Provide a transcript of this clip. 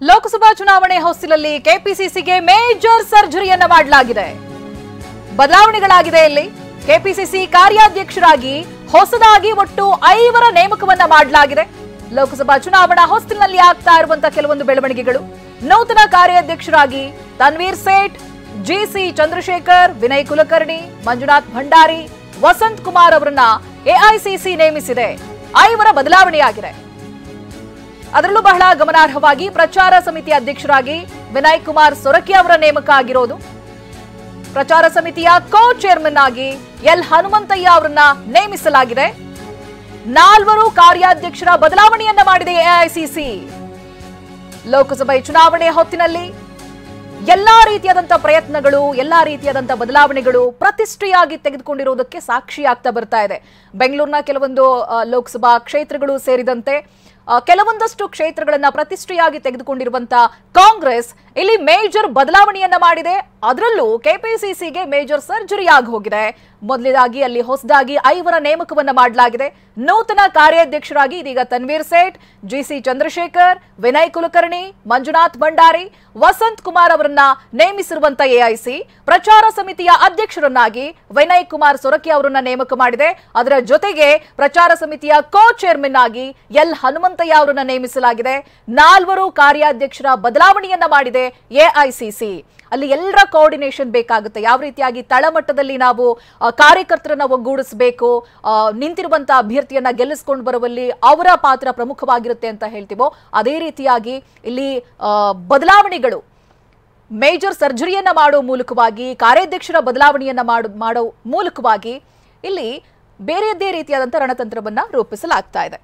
ಲೋಕಸಭಾ ಚುನಾವಣೆ ಹೊಸ್ತಿಲಲ್ಲಿ ಕೆಪಿಸಿಸಿಗೆ ಮೇಜರ್ ಸರ್ಜರಿಯನ್ನ ಮಾಡಲಾಗಿದೆ. ಬದಲಾವಣೆಗಳಾಗಿದೆ. ಇಲ್ಲಿ ಕೆಪಿಸಿಸಿ ಕಾರ್ಯಾಧ್ಯಕ್ಷರಾಗಿ ಹೊಸದಾಗಿ ಒಟ್ಟು 5 ನೇಮಕವನ್ನ ಮಾಡಲಾಗಿದೆ. ಲೋಕಸಭಾ ಚುನಾವಣಾ ಹೊಸ್ತಿಲಿನಲ್ಲಿ ಆಗ್ತಾ ಇರುವಂತಹ ಕೆಲವೊಂದು ಬೆಳವಣಿಗೆಗಳು. ನೂತನ ಕಾರ್ಯಾಧ್ಯಕ್ಷರಾಗಿ ತನ್ವೀರ್ ಸೇಠ್, ಜಿಸಿ ಚಂದ್ರಶೇಖರ್, ವಿನಯ್ ಕುಲಕರ್ಣಿ, ಮಂಜುನಾಥ್ ಭಂಡಾರಿ, ವಸಂತ್ ಕುಮಾರ್ ಅವರನ್ನ ಎಐಸಿಸಿ ನೇಮಿಸಿದೆ. 5 ಬದಲಾವಣೆಯಾಗಿದೆ. ಅದರಲ್ಲೂ ಬಹಳ ಗಮನಾರ್ಹವಾಗಿ ಪ್ರಚಾರ ಸಮಿತಿ ಅಧ್ಯಕ್ಷರಾಗಿ ವಿನಯ್ ಕುಮಾರ್ ಸೊರಕೆ ಅವರ ನೇಮಕ ಆಗಿರೋದು. ಪ್ರಚಾರ ಸಮಿತಿಯ ಕೋ ಚೇರ್ಮನ್ ಆಗಿ ಎಲ್ ಹನುಮಂತಯ್ಯ ಅವರನ್ನ ನೇಮಿಸಲಾಗಿದೆ. 4 ಕಾರ್ಯಾಧ್ಯಕ್ಷರ ಬದಲಾವಣೆಯನ್ನ ಮಾಡಿದೆ ಎಐಸಿಸಿ. ಲೋಕಸಭೆ ಚುನಾವಣೆ ಹೊತ್ತಿನಲ್ಲಿ ಎಲ್ಲಾ ರೀತಿಯಾದಂತಹ ಪ್ರಯತ್ನಗಳು, ಎಲ್ಲಾ ರೀತಿಯಾದಂತಹ ಬದಲಾವಣೆಗಳು ಪ್ರತಿಷ್ಠೆಯಾಗಿ ತೆಗೆದುಕೊಂಡಿರುವುದಕ್ಕೆ ಸಾಕ್ಷಿಯಾಗ್ತಾ ಬರ್ತಾ ಇದೆ. ಬೆಂಗಳೂರಿನ ಕೆಲವೊಂದು ಲೋಕಸಭಾ ಕ್ಷೇತ್ರಗಳು ಸೇರಿದಂತೆ ಕೆಲವೊಂದಷ್ಟು ಕ್ಷೇತ್ರಗಳನ್ನ ಪ್ರತಿಷ್ಠೆಯಾಗಿ ತೆಗೆದುಕೊಂಡಿರುವಂತಹ ಕಾಂಗ್ರೆಸ್ ಇಲ್ಲಿ ಮೇಜರ್ ಬದಲಾವಣೆಯನ್ನ ಮಾಡಿದೆ. ಅದರಲ್ಲೂ ಕೆಪಿಸಿಸಿಗೆ ಮೇಜರ್ ಸರ್ಜರಿ ಆಗಿ ಹೋಗಿದೆ. ಮೊದಲನೇದಾಗಿ ಅಲ್ಲಿ ಹೊಸದಾಗಿ 5 ನೇಮಕವನ್ನ ಮಾಡಲಾಗಿದೆ. ನೂತನ ಕಾರ್ಯಾಧ್ಯಕ್ಷರಾಗಿ ಇದೀಗ ತನ್ವೀರ್ ಸೇಠ್, ಜಿಸಿ ಚಂದ್ರಶೇಖರ್, ವಿನಯ್ ಕುಲಕರ್ಣಿ, ಮಂಜುನಾಥ್ ಭಂಡಾರಿ, ವಸಂತ್ ಕುಮಾರ್ ಅವರನ್ನ ನೇಮಿಸಿರುವಂತಹ ಎಐಸಿ ಪ್ರಚಾರ ಸಮಿತಿಯ ಅಧ್ಯಕ್ಷರನ್ನಾಗಿ ವಿನಯ್ ಕುಮಾರ್ ಸೊರಕೆ ಅವರನ್ನ ನೇಮಕ ಮಾಡಿದೆ. ಅದರ ಜೊತೆಗೆ ಪ್ರಚಾರ ಸಮಿತಿಯ ಕೋ ಚೇರ್ಮನ್ ಆಗಿ ಎಲ್ ಹನುಮಂತಯ್ಯ ಅವರನ್ನ ನೇಮಿಸಲಾಗಿದೆ. 4 ಕಾರ್ಯಾಧ್ಯಕ್ಷರ ಬದಲಾವಣೆಯನ್ನ ಮಾಡಿದೆ ಎಐಸಿಸಿ. ಅಲ್ಲಿ ಎಲ್ಲರ ಕೋಆರ್ಡಿನೇಷನ್ ಬೇಕಾಗುತ್ತೆ. ಯಾವ ರೀತಿಯಾಗಿ ತಳಮಟ್ಟದಲ್ಲಿ ನಾವು ಕಾರ್ಯಕರ್ತರನ್ನ ಒಗ್ಗೂಡಿಸಬೇಕು, ನಿಂತಿರುವಂತಹ ಅಭ್ಯರ್ಥಿಯನ್ನ ಗೆಲ್ಲಿಸಿಕೊಂಡು ಬರುವಲ್ಲಿ ಅವರ ಪಾತ್ರ ಪ್ರಮುಖವಾಗಿರುತ್ತೆ ಅಂತ ಹೇಳ್ತೀವೋ, ಅದೇ ರೀತಿಯಾಗಿ ಇಲ್ಲಿ ಬದಲಾವಣೆಗಳು ಮೇಜರ್ ಸರ್ಜರಿಯನ್ನ ಮಾಡೋ ಮೂಲಕವಾಗಿ, ಕಾರ್ಯಾಧ್ಯಕ್ಷರ ಬದಲಾವಣೆಯನ್ನ ಮಾಡೋ ಮೂಲಕವಾಗಿ ಇಲ್ಲಿ ಬೇರೆಯದೇ ರೀತಿಯಾದಂತಹ ರಣತಂತ್ರವನ್ನ ರೂಪಿಸಲಾಗ್ತಾ ಇದೆ.